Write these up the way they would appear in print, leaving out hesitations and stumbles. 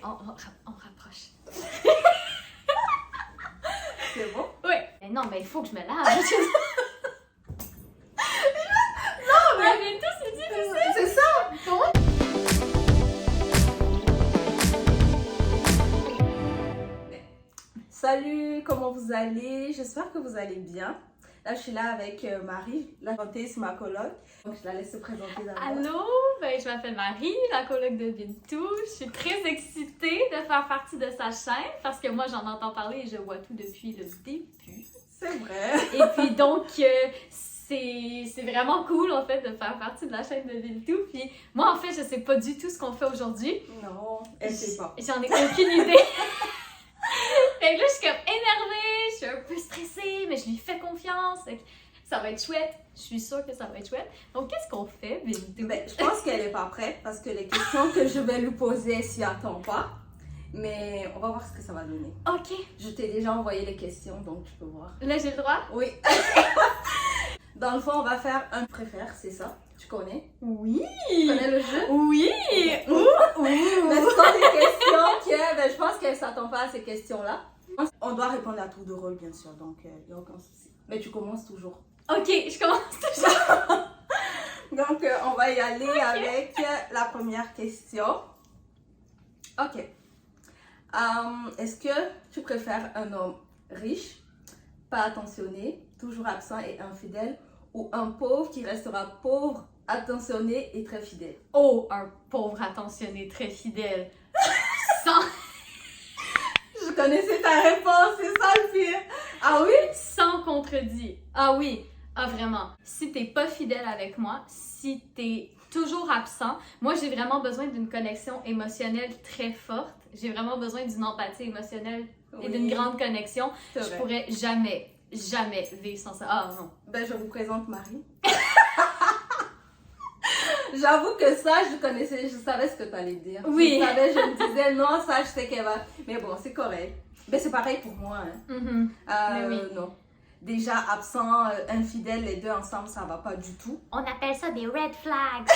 on rapproche. C'est bon? Oui. Mais non, mais il faut que je me lave. Non, mais tout, c'est difficile. c'est ça! Comment? Salut, comment vous allez? J'espère que vous allez bien. Là, je suis là avec Marie, la c'est ma coloc. Donc, je la laisse se présenter d'abord. Allô, je m'appelle Marie, la coloc de Bintou. Je suis très excitée de faire partie de sa chaîne parce que moi, j'en entends parler et je vois tout depuis le début. C'est vrai. Et puis donc, c'est vraiment cool en fait de faire partie de la chaîne de Bintou. Puis moi, en fait, je sais pas du tout ce qu'on fait aujourd'hui. Non, elle sait pas. J'en ai aucune idée. Fait que là, je suis comme énervée, je suis un peu stressée, mais je lui fais confiance. Fait que ça va être chouette. Je suis sûre que ça va être chouette. Donc, qu'est-ce qu'on fait, Bintou? Ben, je pense qu'elle est pas prête parce que les questions que je vais lui poser, elle s'y attend pas. Mais on va voir ce que ça va donner. Ok. Je t'ai déjà envoyé les questions, donc tu peux voir. Là, j'ai le droit? Oui. Dans le fond, on va faire un préfère, c'est ça? Tu connais? Oui! Tu connais le jeu? Oui! Mais ce sont des questions que je pense qu'elle ne s'attend pas à ces questions-là. On doit répondre à tour de rôle, bien sûr, donc il n'y a aucun souci. Mais tu commences toujours. Ok, je commence toujours. Donc, on va y aller avec la première question. Ok. Est-ce que tu préfères un homme riche, pas attentionné, toujours absent et infidèle, ou un pauvre qui restera pauvre, attentionné et très fidèle? Oh, un pauvre attentionné très fidèle. Sans... Je connaissais ta réponse, c'est ça le pire. Ah oui? Sans contredit. Ah oui. Ah vraiment. Si t'es pas fidèle avec moi, si t'es toujours absent, moi j'ai vraiment besoin d'une connexion émotionnelle très forte. J'ai vraiment besoin d'une empathie émotionnelle et d'une grande connexion. C'est Je vrai. pourrais jamais vivre sans ça. Ah non. Ben, je vous présente Marie. J'avoue que ça, je savais ce que tu allais dire. Oui. Je me disais, non, ça, je sais qu'elle va. Mais bon, c'est correct. Ben, c'est pareil pour moi. Hein. Mais oui. Non. Déjà, absent, infidèle, les deux ensemble, ça va pas du tout. On appelle ça des red flags.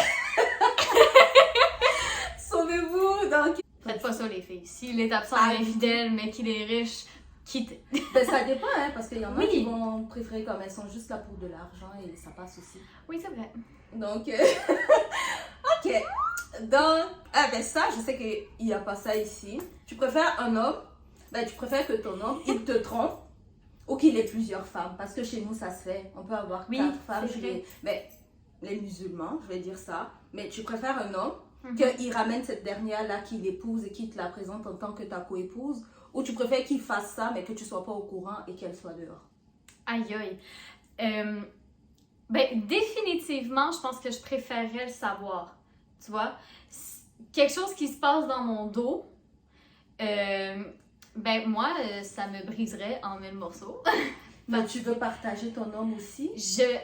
Sauvez-vous! Donc, Faites pas ça les filles. S'il est absent Ah, et infidèle, mais qu'il est riche, quitte. ben, ça dépend, hein, parce qu'il y en a Oui. qui vont préférer comme elles sont juste là pour de l'argent et ça passe aussi. Oui, c'est vrai. Donc, ok. Donc, ben ça, je sais qu'il n'y a pas ça ici. Tu préfères un homme, ben tu préfères que ton homme, il te trompe ou qu'il ait plusieurs femmes. Parce que chez nous, ça se fait. On peut avoir Oui, 4 femmes. c'est vrai. Mais les musulmans, je vais dire ça. Mais tu préfères un homme Mhm. qu'il ramène cette dernière-là, qu'il épouse et qu'il te la présente en tant que ta coépouse. Ou tu préfères qu'il fasse ça, mais que tu ne sois pas au courant et qu'elle soit dehors. Aïe aïe. Ben, définitivement, je pense que je préférerais le savoir. Tu vois? Quelque chose qui se passe dans mon dos, ben, moi, ça me briserait en 1000 morceaux. Ben, tu veux partager ton homme aussi?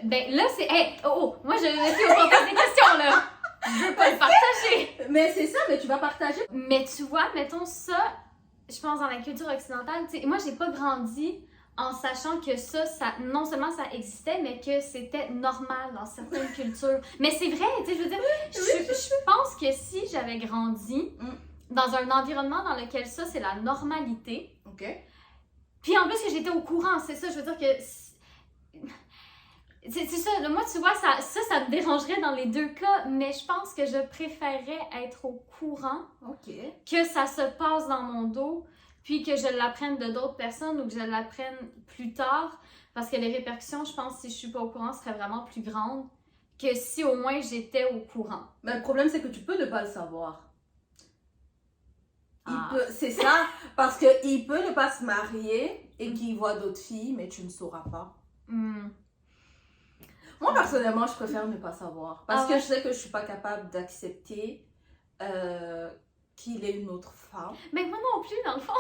Ben, là, c'est. Hey, moi, je suis au contact des questions, là. Je veux pas le partager. Mais c'est ça, mais tu vas partager. Mais tu vois, mettons ça, je pense dans la culture occidentale, tu sais, moi, j'ai pas grandi en sachant que ça, non seulement ça existait, mais que c'était normal dans certaines cultures. Mais c'est vrai, tu sais, je veux dire, je pense que si j'avais grandi dans un environnement dans lequel ça, c'est la normalité, Ok. puis en plus que j'étais au courant, c'est ça, je veux dire que... C'est ça, moi, tu vois, ça me dérangerait dans les deux cas, mais je pense que je préférerais être au courant Ok. que ça se passe dans mon dos, puis que je l'apprenne de d'autres personnes ou que je l'apprenne plus tard, parce que les répercussions, je pense, si je suis pas au courant, seraient vraiment plus grandes que si au moins j'étais au courant. Mais le problème, c'est que tu peux ne pas le savoir. Ah. C'est ça, parce qu'il peut ne pas se marier et qu'il voit d'autres filles, mais tu ne sauras pas. Moi, personnellement, je préfère ne pas savoir. Parce que je sais que je suis pas capable d'accepter qu'il ait une autre femme. Mais moi non plus, dans le fond.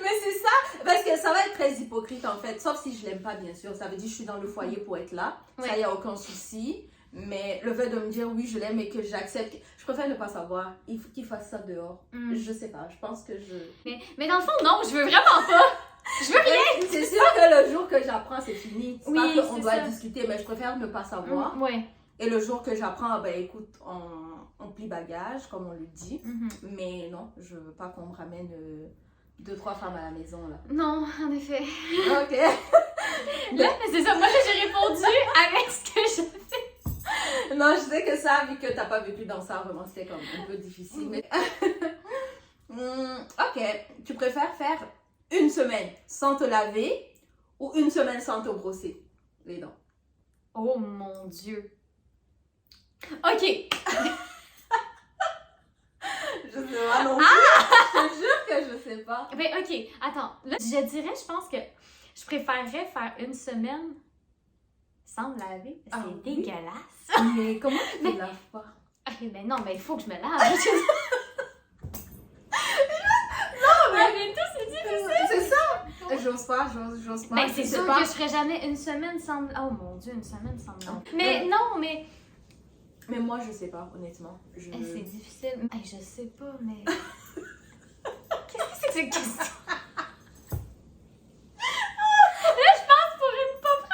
Mais c'est ça, parce que ça va être très hypocrite en fait. Sauf si je l'aime pas, bien sûr. Ça veut dire que je suis dans le foyer pour être là. Ouais. Ça, il n'y a aucun souci. Mais le fait de me dire oui, je l'aime et que j'accepte, je préfère ne pas savoir. Il faut qu'il fasse ça dehors. Je sais pas, je pense que je... Mais dans le fond, non, je veux vraiment pas. Je veux rien. C'est sûr que le jour que j'apprends, c'est fini. C'est Oui, pas qu'on c'est doit ça. discuter, mais je préfère ne pas savoir. Ouais. Et le jour que j'apprends, ah ben écoute, on plie bagage, comme on le dit. Mais non, je veux pas qu'on me ramène 2-3 femmes à la maison, là. Non, en effet. Ok. Là, c'est ça. Moi, j'ai répondu avec ce que je fais. Non, je sais que ça, vu que t'as pas vécu dans ça, vraiment, c'était comme un peu difficile. Mais... ok. Tu préfères faire une semaine sans te laver ou une semaine sans te brosser les dents? Oh mon Dieu. Ok. Je sais pas non plus. Je te jure que je sais pas. Ben, ok. Attends. Là, je dirais, je pense que je préférerais faire une semaine sans me laver. C'est oui? dégueulasse. Mais comment tu te laves pas? Ok, ben non, mais il faut que je me lave. Non, mais tout, c'est difficile. C'est ça. J'ose pas. Ben, Je c'est sais sûr pas. que je ferais jamais une semaine sans me... Oh mon Dieu, une semaine sans me laver. Mais non, mais... Mais moi, je sais pas, honnêtement. C'est difficile. Je sais pas, mais... Qu'est-ce que c'est que cette question? Là, je pense pour une pauvre.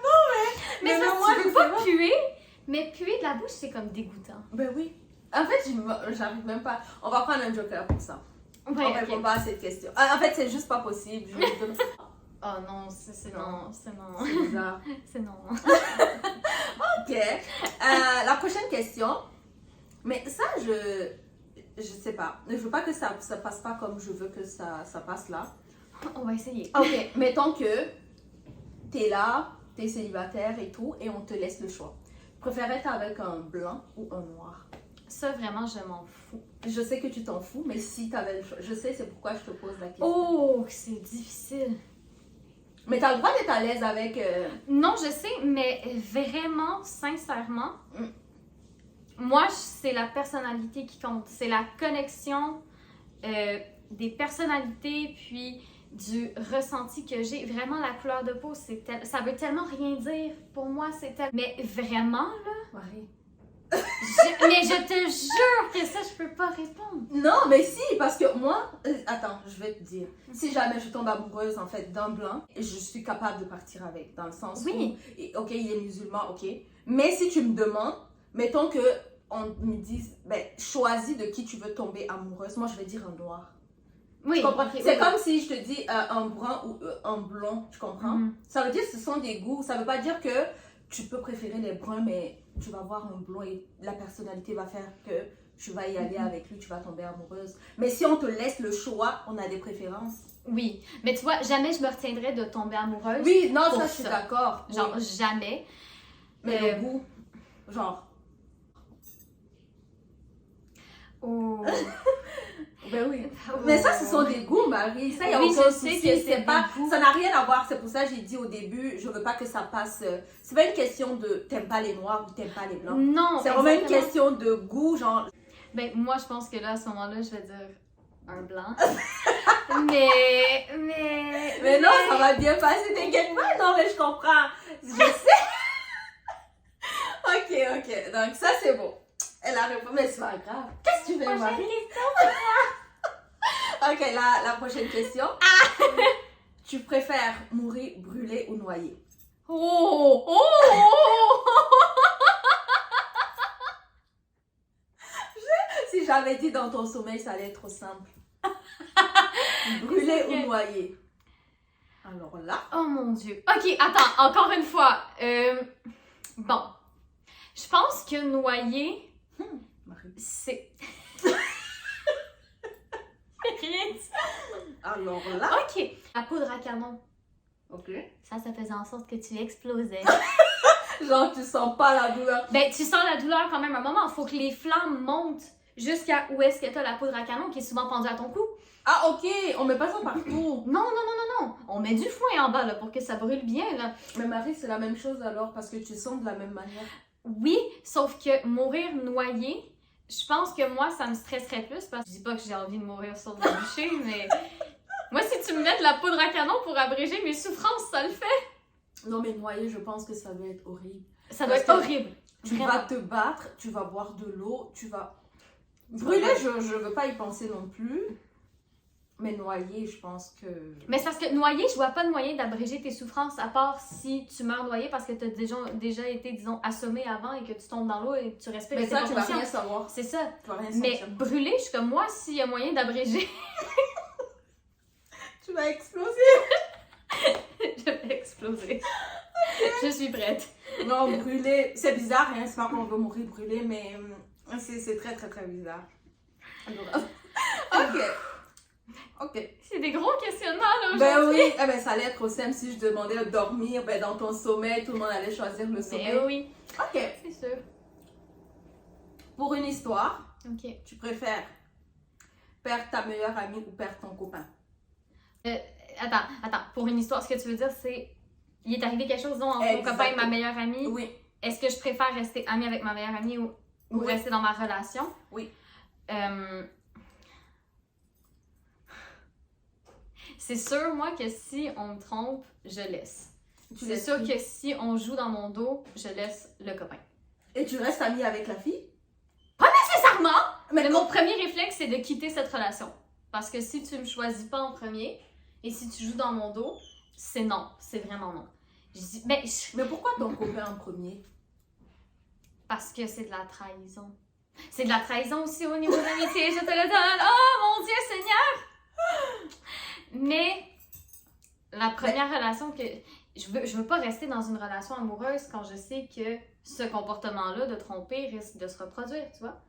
Non, mais moi, moi, je veux pas puer, mais puer de la bouche, c'est comme dégoûtant. Ben oui. En fait, j'arrive même pas. On va prendre un joker pour ça. Ouais, On répond pas à cette question. En fait, c'est juste pas possible. Oh non, c'est non. C'est bizarre. C'est non. Ok. La prochaine question. Mais ça, je sais pas. Je veux pas que ça passe pas comme je veux que ça passe là. On va essayer. Ok. Mettons que t'es là, t'es célibataire et tout, et on te laisse le choix. Préférerais être avec un blanc ou un noir? Ça, vraiment, je m'en fous. Je sais que tu t'en fous, mais si t'avais le choix. Je sais, c'est pourquoi je te pose la question. Oh, c'est difficile. Mais t'as le droit d'être à l'aise avec... Non, je sais, mais vraiment, sincèrement, moi, c'est la personnalité qui compte. C'est la connexion des personnalités, puis du ressenti que j'ai. Vraiment, la couleur de peau, ça veut tellement rien dire. Pour moi, Mais vraiment, là... Marie. Mais je te jure que ça, je peux pas répondre. Non, mais si, parce que moi... attends, je vais te dire. Si jamais je tombe amoureuse, en fait, d'un blanc, je suis capable de partir avec. Dans le sens oui. où... Ok, il est musulman, ok. Mais si tu me demandes, mettons que on me dise, ben, choisis de qui tu veux tomber amoureuse. Moi, je vais dire un noir. Oui. Tu comprends? Okay, c'est comme si je te dis un brun ou un blond, tu comprends? Ça veut dire que ce sont des goûts. Ça veut pas dire que tu peux préférer les bruns, mais tu vas voir un blond et la personnalité va faire que tu vas y aller avec lui, tu vas tomber amoureuse. Mais si on te laisse le choix, on a des préférences. Oui, mais tu vois, jamais je me retiendrai de tomber amoureuse. Oui, non, ça, je suis d'accord. Genre, jamais. Mais le goût, genre... Oh. Ben oui. Mais ça, ce sont des goûts, Marie. Ça, il n'y a oui, aucun je sais souci. que c'est pas, des goûts. ça n'a rien à voir. C'est pour ça que j'ai dit au début, je veux pas que ça passe. C'est pas une question de t'aimes pas les noirs ou t'aimes pas les blancs. Non, c'est vraiment une question de goût, genre. Ben, moi, je pense que là, à ce moment-là, je vais dire un blanc. mais non, ça va bien passer, t'inquiète pas. Non, mais je comprends. Je sais. Ok. Donc, ça, c'est bon. Elle a répondu, mais c'est pas grave. Qu'est-ce que tu fais, Marie? Ok, la prochaine question. Tu préfères mourir brûlé ou noyé? Oh! Si j'avais dit dans ton sommeil, ça allait être trop simple. Brûlé ou noyé? Alors là... Oh mon Dieu. Ok, attends, encore une fois. Bon. Je pense que noyer, c'est... Rien dit. Alors là... Ok. La poudre à canon. Ok. Ça faisait en sorte que tu explosais. Genre, tu sens pas la douleur. Ben, tu sens la douleur quand même un moment. Faut que les flammes montent jusqu'à où est-ce que t'as la poudre à canon qui est souvent pendue à ton cou. Ah, ok. On met pas ça partout. Non. On met du foin en bas là, pour que ça brûle bien. Là. Mais Marie, c'est la même chose alors parce que tu sens de la même manière. Oui, sauf que mourir noyé, je pense que moi, ça me stresserait plus parce que je dis pas que j'ai envie de mourir sur le bûcher, mais moi, si tu me mets de la poudre à canon pour abréger mes souffrances, ça le fait. Non, mais noyé, je pense que ça doit être horrible. Ça doit être horrible. Tu vas te battre, tu vas boire de l'eau, tu vas... Brûler, je veux pas y penser non plus. Mais noyer, je pense que... Mais c'est parce que noyer, je vois pas de moyen d'abréger tes souffrances, à part si tu meurs noyé parce que tu as déjà été, disons, assommé avant et que tu tombes dans l'eau et que tu respires. Mais et t'es ça, pas tu vas conscient. rien savoir. C'est ça. Tu vas rien Mais sentir. brûler, je suis comme moi, s'il y a moyen d'abréger, Tu vas exploser. je vais exploser. Je suis prête. Non, brûler, c'est bizarre, hein? C'est pas qu'on veut mourir brûlé, mais c'est très, très, très bizarre. Ok. Ok. C'est des gros questionnements, là, Ben aujourd'hui. oui, ça allait être aussi simple si je demandais de dormir dans ton sommeil, tout le monde allait choisir le sommeil. Mais oui, Ok. c'est sûr. Pour une histoire, Ok. tu préfères perdre ta meilleure amie ou perdre ton copain? Attends. Pour une histoire, ce que tu veux dire, c'est... Il est arrivé quelque chose, disons, entre mon copain et ma meilleure amie. Oui. Est-ce que je préfère rester amie avec ma meilleure amie ou Oui. rester dans ma relation? Oui. C'est sûr, moi, que si on me trompe, je laisse. Tu C'est laisses sûr qui? que si on joue dans mon dos, je laisse le copain. Et tu restes amie avec la fille? Nécessairement! Mais Mais mon premier réflexe, c'est de quitter cette relation. Parce que si tu me choisis pas en premier, et si tu joues dans mon dos, c'est non. C'est vraiment non. Je dis, Mais pourquoi ton copain en premier? parce que c'est de la trahison. C'est de la trahison aussi au niveau de l'amitié, je te le donne. Oh mon Dieu Seigneur! Mais la première relation que... Je veux pas rester dans une relation amoureuse quand je sais que ce comportement-là de tromper risque de se reproduire, tu vois?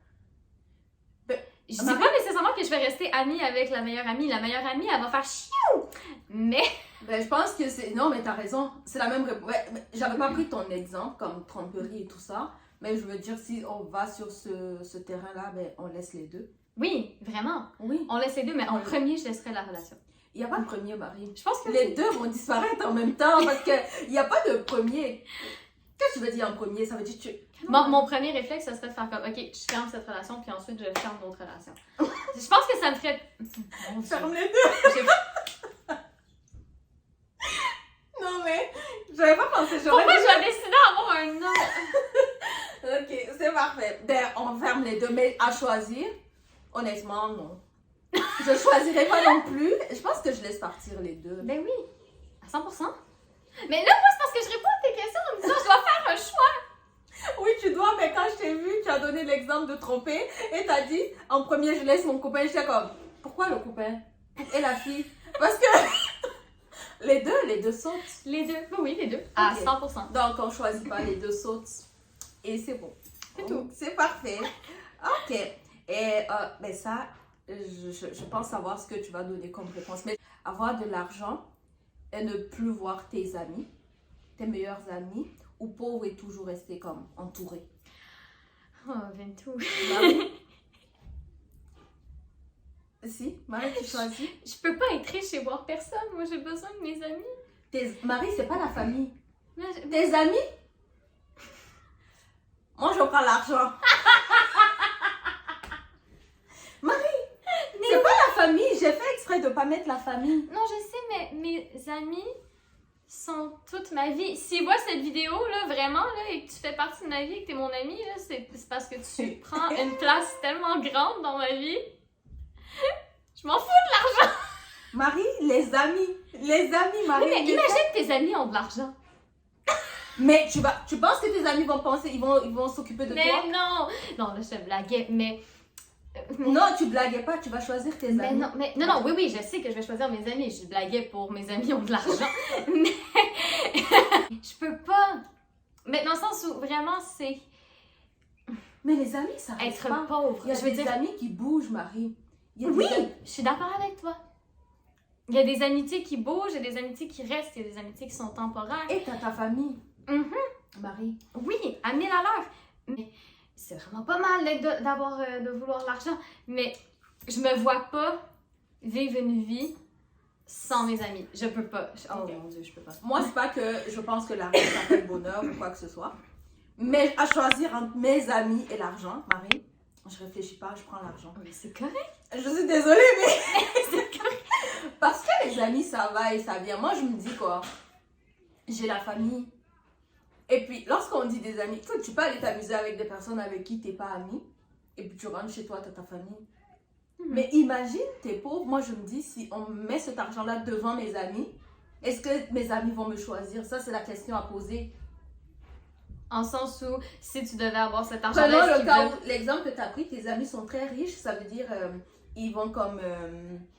Je dis pas nécessairement que je vais rester amie avec la meilleure amie. La meilleure amie, elle va faire chiou! Mais... Je pense que c'est... Non, mais t'as raison. C'est la même réponse. J'avais pas pris ton exemple, comme tromperie et tout ça. Mais je veux dire, si on va sur ce terrain-là, on laisse les deux. Oui, vraiment. Oui. On laisse les deux, mais en premier, je laisserai la relation. Il n'y a pas de premier, Marie. Je pense que Les deux vont disparaître en même temps parce qu'il n'y a pas de premier. Qu'est-ce que tu veux dire en premier? Ça veut dire que tu... Mon premier réflexe, ça serait de faire comme, ok, je ferme cette relation, puis ensuite je ferme l'autre relation. Je pense que ça me ferait... Mon Dieu. Ferme les deux. Non, mais j'avais pas pensé. Pourquoi je vais décider d'avoir un nom? Ok, c'est parfait. On ferme les deux, mais à choisir, honnêtement, non. Je choisirais pas non plus. Je pense que je laisse partir les deux. Ben oui, à 100%. Mais là, moi, c'est parce que je réponds à tes questions en me disant, je dois faire un choix. Oui, tu dois, mais quand je t'ai vu, tu as donné l'exemple de tromper et t'as dit, en premier, je laisse mon copain. J'étais comme, pourquoi le copain? Et la fille? Parce que les deux sautent. Les deux, oui, les deux, à Ok. 100%. Donc, on choisit pas, les deux sautent. Et c'est bon. C'est tout. C'est parfait. Ok. Et ça, je pense savoir ce que tu vas donner comme réponse. Mais avoir de l'argent et ne plus voir tes amis, tes meilleurs amis, ou pauvre et toujours rester comme entouré. Oh, Ventoux. Marie? Si, Marie, tu choisis. Je peux pas être riche et voir personne. Moi, j'ai besoin de mes amis. Marie, c'est pas la famille. Là, Tes amis? Moi, je prends l'argent. Marie, c'est pas la famille. J'ai fait exprès de pas mettre la famille. Non, je sais, mais mes amis sont toute ma vie. S'ils voient cette vidéo-là, vraiment, là, et que tu fais partie de ma vie et que t'es mon ami, là, c'est parce que tu prends une place tellement grande dans ma vie. Je m'en fous de l'argent! Marie, les amis, Marie. Oui, mais imagine que tes amis ont de l'argent. Mais tu penses que tes amis vont penser, ils vont s'occuper de Mais toi? non! Non, là, je te blaguais, mais... Non, tu blagues pas, tu vas choisir tes Mais amis. non, oui, je sais que je vais choisir mes amis. Je blaguais pour mes amis ont de l'argent. Mais je peux pas. Mais dans le sens où vraiment c'est Mais les amis, ça reste être pas. pauvre. Il y a Je veux des dire, amis qui bougent, Marie. Il y a des oui, amis- je suis d'accord avec toi. Il y a des amitiés qui bougent, il y a des amitiés qui restent, il y a des amitiés qui sont temporaires. Et t'as ta famille. Mhm. Marie. Oui, à 1000 à l'heure. Mais c'est vraiment pas mal de vouloir l'argent. Mais je me vois pas vivre une vie sans mes amis. Je peux pas. Oh Ok. mon Dieu, je peux pas. Moi, c'est pas que je pense que l'argent ça fait le bonheur ou quoi que ce soit. Mais à choisir entre mes amis et l'argent, Marie, je réfléchis pas, je prends l'argent. Mais c'est correct. Je suis désolée, mais parce que les amis, ça va et ça vient. Moi, je me dis quoi? J'ai la famille. Et puis, lorsqu'on dit des amis, tu peux aller t'amuser avec des personnes avec qui t'es pas ami. Et puis, tu rentres chez toi, t'as ta famille. Mais imagine, t'es pauvre. Moi, je me dis, si on met cet argent-là devant mes amis, est-ce que mes amis vont me choisir? Ça, c'est la question à poser. En sens où, si tu devais avoir cet argent-là, Prenons le cas où l'exemple que tu as pris, tes amis sont très riches, ça veut dire ils vont comme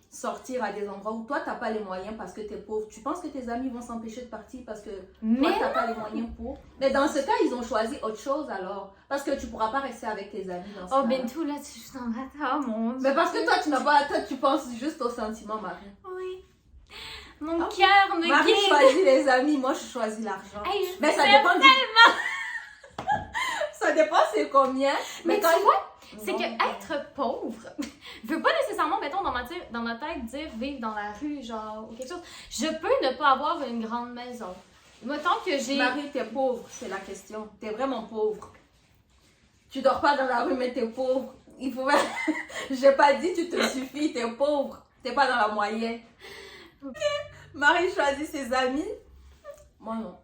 sortir à des endroits où toi, tu n'as pas les moyens parce que tu es pauvre. Tu penses que tes amis vont s'empêcher de partir parce que toi, tu n'as pas les moyens pour? Mais dans ce cas, ils ont choisi autre chose alors. Parce que tu ne pourras pas rester avec tes amis dans ce cas. Oh, Bintou, là, tu joues dans ma table, mon Dieu. Mais parce que toi, tu n'as pas. Toi, tu penses juste aux sentiments, Marie. Oui. Mon cœur me Marie guide. choisit les amis, moi, je choisis l'argent. Hey, Mais ça dépend du... Ça dépend c'est combien. Mais quand tu vois, c'est Non. que être pauvre veut pas nécessairement, mettons, dans ma tête, dire vivre dans la rue, genre, ou quelque chose. Je peux ne pas avoir une grande maison. Mettons que j'ai... Marie, t'es pauvre, c'est la question. T'es vraiment pauvre. Tu dors pas dans la rue, mais t'es pauvre. Il faut... J'ai pas dit tu te suffis, t'es pauvre. T'es pas dans la moyenne. Marie choisit ses amis. Moi, non.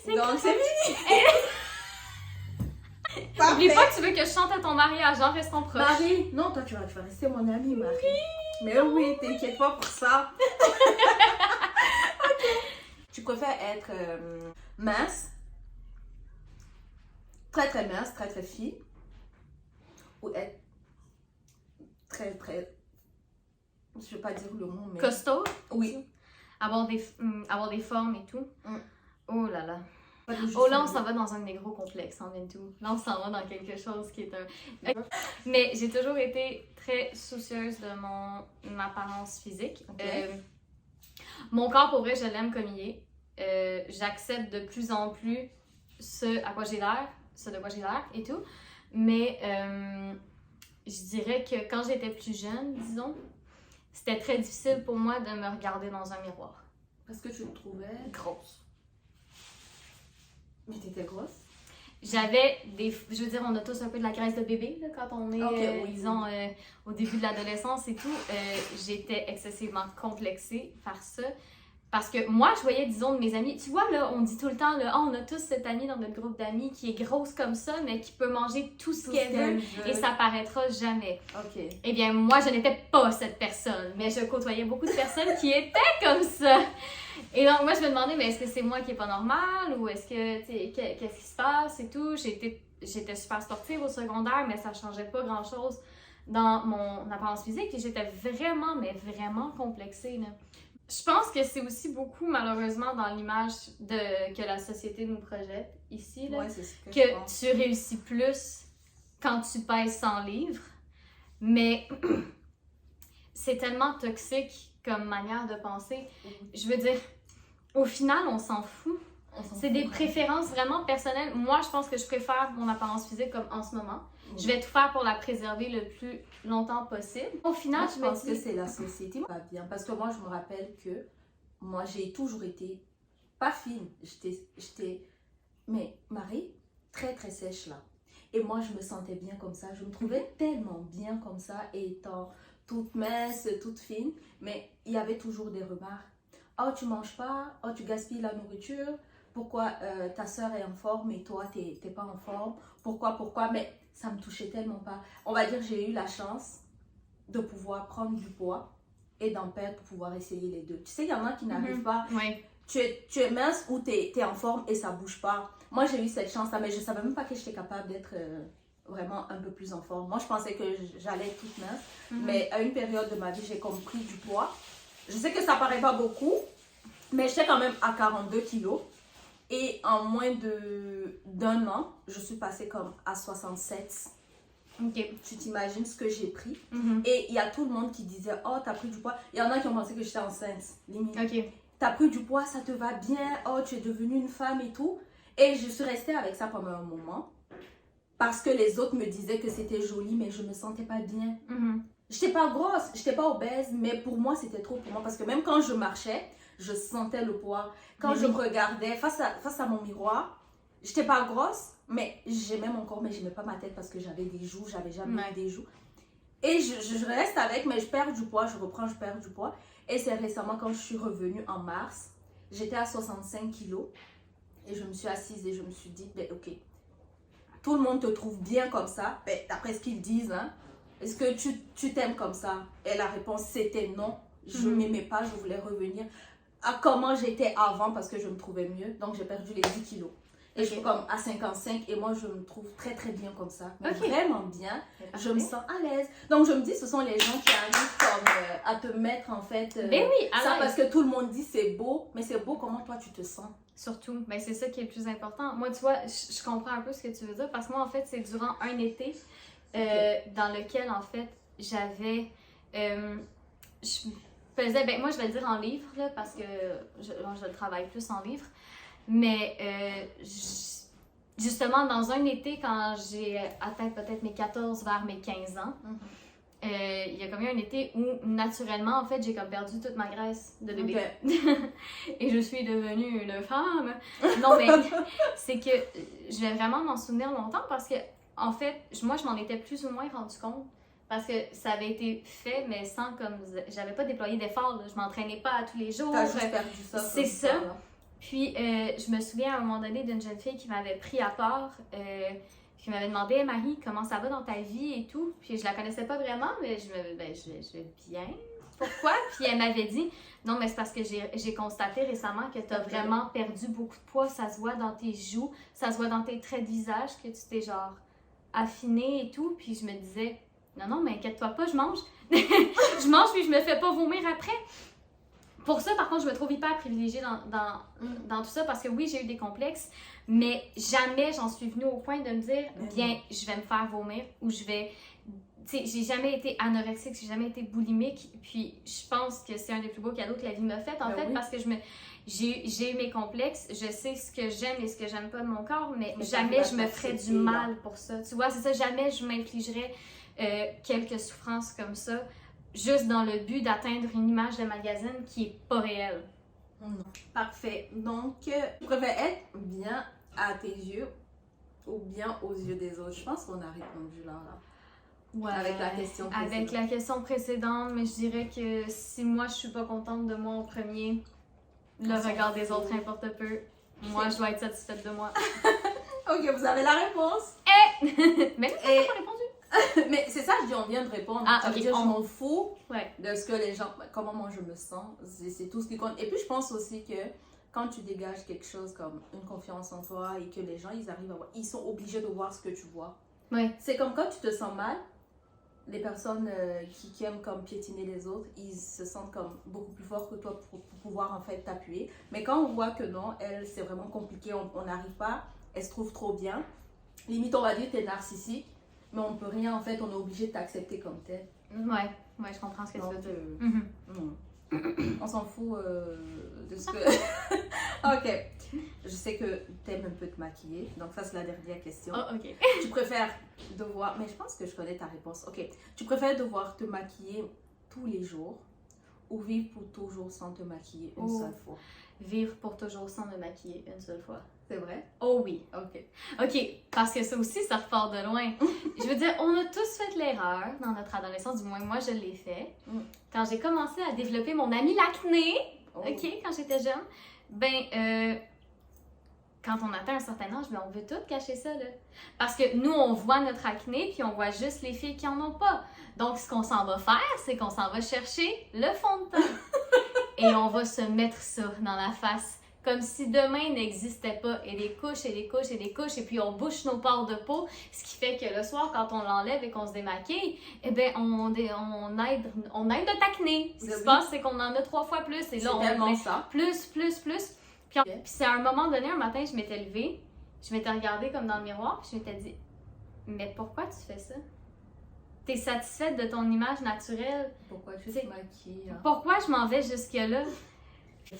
Donc, c'est fini. N'oublie pas que tu veux que je chante à ton mariage, genre, restons proches. Marie, non, toi, tu vas rester mon amie, Marie. Mais oui, t'inquiète pas pour ça. Ok. Tu préfères être mince, très très mince, très très fine, ou être très très, je vais pas dire le mot, mais... Costaud, Oui. avoir des formes et tout. Mm. Oh là là. Pas de juste Oh là, on le- s'en va dans un négro complexe, en tout. Là, on s'en va dans quelque chose qui est un... Mais j'ai toujours été très soucieuse de mon apparence physique. Ok. Mon corps, pour vrai, je l'aime comme il est. J'accepte de plus en plus ce à quoi j'ai l'air, ce de quoi j'ai l'air et tout. Mais je dirais que quand j'étais plus jeune, disons, c'était très difficile pour moi de me regarder dans un miroir. Parce que tu te trouvais... Grosse. Mais t'étais grosse. J'avais des... Je veux dire, on a tous un peu de la graisse de bébé là, quand on est, Ok, oui, disons, au début de l'adolescence et tout. J'étais excessivement complexée par ça. Parce que moi, je voyais, disons, de mes amis... Tu vois, là, on dit tout le temps, là, oh, on a tous cette amie dans notre groupe d'amis qui est grosse comme ça, mais qui peut manger tout ce qu'elle veut et ça paraîtra jamais. Ok. Eh bien, moi, je n'étais pas cette personne, mais je côtoyais beaucoup de personnes qui étaient comme ça. Et donc, moi, je me demandais, mais est-ce que c'est moi qui est pas normal ou est-ce que, tu sais, qu'est-ce qui se passe et tout. J'étais super sportive au secondaire, mais ça changeait pas grand-chose dans mon apparence physique et j'étais vraiment, mais vraiment complexée, là. Je pense que c'est aussi beaucoup, malheureusement, dans l'image que la société nous projette ici, là, Ouais, c'est ce que je que pense. tu réussis plus quand tu pèses 100 livres, mais c'est tellement toxique comme manière de penser. Je veux dire, au final, on s'en fout. C'est des préférences vraiment personnelles. Moi, je pense que je préfère mon apparence physique comme en ce moment. Je vais tout faire pour la préserver le plus longtemps possible. Au final, Moi, je pense me que dis... c'est la société pas bien. Parce que moi, je me rappelle que moi, j'ai toujours été pas fine. Mais Marie, très très sèche là. Et moi, je me sentais bien comme ça. Je me trouvais tellement bien comme ça, étant toute mince, toute fine. Mais il y avait toujours des remarques. Oh, tu manges pas. Oh, tu gaspilles la nourriture. Pourquoi ta soeur est en forme et toi, t'es pas en forme? Pourquoi? Mais ça me touchait tellement pas. On va dire j'ai eu la chance de pouvoir prendre du poids et d'en perdre pour pouvoir essayer les deux. Tu sais, il y en a qui n'arrivent pas. Oui. Tu es mince ou tu es en forme et ça bouge pas. Moi, j'ai eu cette chance-là, mais je savais même pas que j'étais capable d'être vraiment un peu plus en forme. Moi, je pensais que j'allais être toute mince, mais à une période de ma vie, j'ai comme pris du poids. Je sais que ça paraît pas beaucoup, mais j'étais quand même à 42 kilos. Et en moins d'un an, je suis passée comme à 67. OK. Tu t'imagines ce que j'ai pris. Mhm. Et il y a tout le monde qui disait, oh, t'as pris du poids. Il y en a qui ont pensé que j'étais enceinte, limite. OK. T'as pris du poids, ça te va bien. Oh, tu es devenue une femme et tout. Et je suis restée avec ça pendant un moment. Parce que les autres me disaient que c'était joli, mais je me sentais pas bien. Mhm. J'étais pas grosse, j'étais pas obèse, mais pour moi, c'était trop pour moi. Parce que même quand je marchais, je sentais le poids. Quand Mais je oui. me regardais face à mon miroir, j'étais pas grosse, mais j'aimais mon corps, mais j'aimais pas ma tête parce que j'avais des joues, j'avais jamais Ouais. eu des joues. Et je reste avec, mais je perds du poids, je reprends, je perds du poids. Et c'est récemment quand je suis revenue en mars, j'étais à 65 kilos et je me suis assise et je me suis dit, ben ok, tout le monde te trouve bien comme ça, ben, d'après ce qu'ils disent, hein. Est-ce que tu t'aimes comme ça? Et la réponse, c'était non. Je m'aimais pas, je voulais revenir à comment j'étais avant parce que je me trouvais mieux. Donc, j'ai perdu les 10 kilos. Et je suis comme à 55 et moi, je me trouve très, très bien comme ça. Mais vraiment bien. Je me sens à l'aise. Donc, je me dis, ce sont les gens qui arrivent comme à te mettre en fait Ben oui, ça parce que tout le monde dit c'est beau. Mais c'est beau, comment toi, tu te sens? Surtout, ben c'est ça qui est le plus important. Moi, tu vois, je comprends un peu ce que tu veux dire parce que moi, en fait, c'est durant un été dans lequel, en fait, j'avais... je faisais, ben moi, je vais le dire en livres, là, parce que je le travaille plus en livres. Mais justement, dans un été, quand j'ai atteint peut-être mes 14 vers mes 15 ans, il y a comme eu un été où, naturellement, en fait, j'ai comme perdu toute ma graisse de bébé. Et je suis devenue une femme. Non, mais c'est que je vais vraiment m'en souvenir longtemps parce que, en fait, moi, je m'en étais plus ou moins rendu compte. Parce que ça avait été fait, mais sans comme... J'avais pas déployé d'efforts, je m'entraînais pas à tous les jours. T'as juste perdu ça. C'est ça. Puis, je me souviens à un moment donné d'une jeune fille qui m'avait pris à part, qui m'avait demandé, Marie, comment ça va dans ta vie et tout. Puis, je la connaissais pas vraiment, mais je vais bien. Pourquoi? Puis, elle m'avait dit, non, mais c'est parce que j'ai constaté récemment que tu as vraiment perdu beaucoup de poids. Ça se voit dans tes joues, ça se voit dans tes traits de visage, que tu t'es genre affiné et tout. Puis, je me disais, non, mais inquiète-toi pas, je mange. Je mange, puis je me fais pas vomir après. Pour ça, par contre, je me trouve hyper privilégiée dans tout ça parce que oui, j'ai eu des complexes, mais jamais j'en suis venue au point de me dire, bien, je vais me faire vomir ou je vais... Tu sais, j'ai jamais été anorexique, j'ai jamais été boulimique, puis je pense que c'est un des plus beaux cadeaux que la vie m'a fait, en fait, parce que j'ai eu mes complexes, je sais ce que j'aime et ce que j'aime pas de mon corps, mais jamais je me ferais du mal pour ça. Tu vois, c'est ça, jamais je m'infligerais quelques souffrances comme ça, juste dans le but d'atteindre une image de magazine qui est pas réelle. Parfait. Donc, tu préfères être bien à tes yeux ou bien aux yeux des autres? Je pense qu'on a répondu là. Ouais, avec la question précédente. Avec la question précédente, mais je dirais que si moi je suis pas contente de moi en premier, le regard des autres importe peu. Moi, je dois être satisfaite de moi. Ok, vous avez la réponse. Mais pourquoi pas répondu? Mais c'est ça, je dis, on vient de répondre. Ah, ok. Je m'en fous Ouais. de ce que les gens, comment moi je me sens. C'est tout ce qui compte. Et puis, je pense aussi que quand tu dégages quelque chose comme une confiance en toi et que les gens, ils arrivent à voir, ils sont obligés de voir ce que tu vois. Ouais. C'est comme quand tu te sens mal, les personnes qui aiment comme piétiner les autres, ils se sentent comme beaucoup plus forts que toi pour pouvoir en fait t'appuyer. Mais quand on voit que non, elle, c'est vraiment compliqué, on n'arrive pas, elle se trouve trop bien. Limite, on va dire que t'es narcissique, mais on peut rien en fait, on est obligé de t'accepter comme tel. Ouais, je comprends ce que tu veux dire. On s'en fout de ce que... Ok. Je sais que t'aimes un peu te maquiller, donc ça c'est la dernière question. Oh, ok. Tu préfères devoir... Mais je pense que je connais ta réponse. Ok. Tu préfères devoir te maquiller tous les jours ou vivre pour toujours sans te maquiller une seule fois? Vivre pour toujours sans me maquiller une seule fois. C'est vrai? Oh oui. Ok. Ok, parce que ça aussi, ça repart de loin. Je veux dire, on a tous fait l'erreur dans notre adolescence, du moins moi je l'ai fait. Quand j'ai commencé à développer mon ami l'acné, ok, quand j'étais jeune, ben, quand on atteint un certain âge, ben, on veut tout cacher ça, là. Parce que nous, on voit notre acné, puis on voit juste les filles qui en ont pas. Donc, ce qu'on s'en va faire, c'est qu'on s'en va chercher le fond de teint. Et on va se mettre ça dans la face. Comme si demain n'existait pas, et des couches, et des couches, et des couches, et puis on bouche nos pores de peau, ce qui fait que le soir, quand on l'enlève et qu'on se démaquille, eh bien, on aide notre acné. Ce qui se passe, c'est qu'on en a 3 fois plus, et là, on met plus. Puis c'est à un moment donné, un matin, je m'étais levée, je m'étais regardée comme dans le miroir, puis je m'étais dit, mais pourquoi tu fais ça? T'es satisfaite de ton image naturelle? Pourquoi tu te maquilles? Pourquoi je m'en vais jusque-là?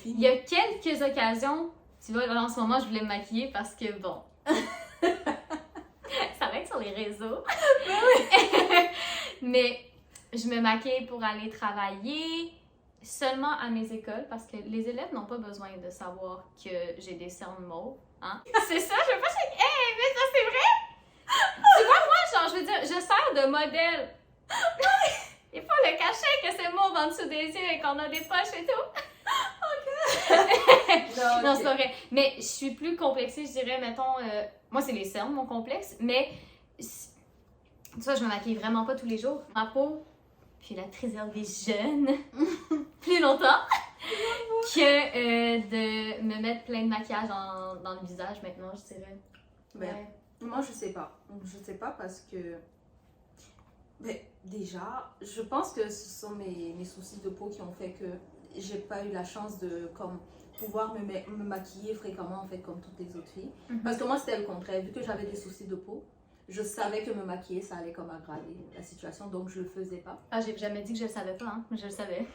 Il y a quelques occasions, tu vois, là, en ce moment, je voulais me maquiller parce que, bon, ça va être sur les réseaux. Mais je me maquille pour aller travailler seulement à mes écoles parce que les élèves n'ont pas besoin de savoir que j'ai des cernes mauves. Hein? C'est ça, je veux pas checker. Hey, mais ça, c'est vrai? Tu vois, moi, genre, je veux dire, je sers de modèle. Il faut le cacher que c'est mauve en dessous des yeux et qu'on a des poches et tout. Non, c'est pas vrai. Mais je suis plus complexée, je dirais, mettons, moi c'est les cernes, mon complexe, mais Tu vois, je me maquille vraiment pas tous les jours. Ma peau, puis la préserver jeune plus longtemps que de me mettre plein de maquillage dans le visage maintenant, je dirais. Ben, Ouais. moi, je sais pas. Je sais pas parce que. Ben, déjà, je pense que ce sont mes soucis de peau qui ont fait que j'ai pas eu la chance de comme, pouvoir me maquiller fréquemment en fait comme toutes les autres filles. Mhm. Parce que moi, c'était le contraire. Vu que j'avais des soucis de peau, je savais que me maquiller, ça allait comme aggraver la situation, donc je le faisais pas. Ah, j'ai jamais dit que je le savais pas, hein. Je le savais.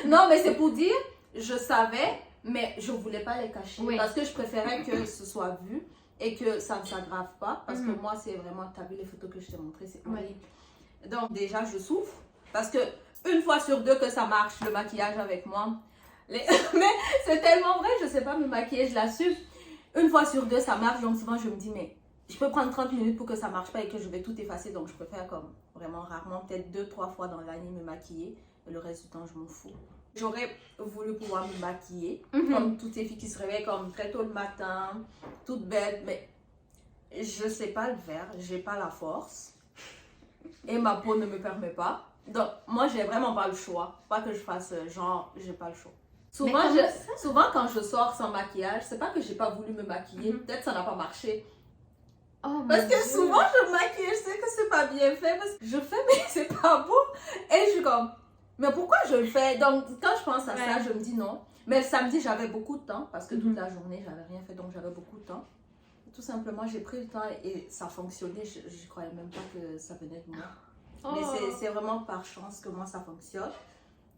Non, mais c'est pour dire, je savais, mais je voulais pas les cacher. Oui. Parce que je préférais que ce soit vu et que ça ne s'aggrave pas. Parce Mhm. que moi, c'est vraiment, t'as vu les photos que je t'ai montrées, c'est Oui. horrible. Donc déjà, je souffre. Parce que une fois sur deux que ça marche, le maquillage avec moi. Mais c'est tellement vrai, je sais pas me maquiller, je l'assume. Une fois sur deux, ça marche. Donc souvent, je me dis, mais je peux prendre 30 minutes pour que ça marche pas et que je vais tout effacer. Donc je préfère comme vraiment rarement, peut-être 2-3 fois dans l'année me maquiller. Et le reste du temps, je m'en fous. J'aurais voulu pouvoir me maquiller, Mhm. comme toutes ces filles qui se réveillent comme très tôt le matin, toutes bêtes, mais je sais pas le faire, j'ai pas la force. Et ma peau ne me permet pas. Donc, moi, j'ai vraiment pas le choix. Pas que je fasse genre, j'ai pas le choix. Souvent, comment souvent quand je sors sans maquillage, c'est pas que j'ai pas voulu me maquiller, Mhm. peut-être ça n'a pas marché. Oh, Parce mon que Dieu. souvent, je me maquille, je sais que c'est pas bien fait, parce que je fais, mais c'est pas beau. Et je suis comme, mais pourquoi je le fais? Donc, quand je pense à ça, Ouais. je me dis non. Mais le samedi, j'avais beaucoup de temps, parce que toute Mhm. la journée, j'avais rien fait, donc j'avais beaucoup de temps. Tout simplement, j'ai pris le temps et ça fonctionnait. Je croyais même pas que ça venait de moi. Mais Oh. c'est vraiment par chance que moi, ça fonctionne.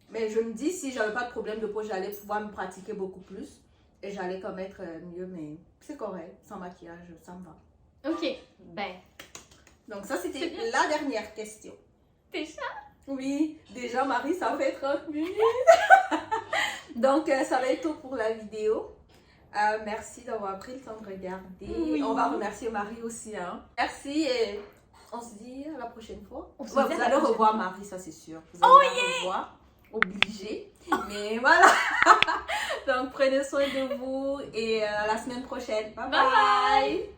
Mais je me dis, si j'avais pas de problème de peau, j'allais pouvoir me pratiquer beaucoup plus. Et j'allais comme être mieux, mais c'est correct. Sans maquillage, ça me va. Ok, ben, Donc ça, c'était C'est bien. la dernière question. t'es chat. Oui, déjà Marie, ça fait 30 minutes. Donc ça va être tout pour la vidéo. Merci d'avoir pris le temps de regarder. Oui. On va remercier Marie aussi. Hein. Merci et on se dit à la prochaine fois. On se Ouais, dit à vous la allez prochaine revoir Marie, ça c'est sûr. Vous allez la revoir. Obligé. Mais voilà. Donc prenez soin de vous et à la semaine prochaine. Bye bye. Bye.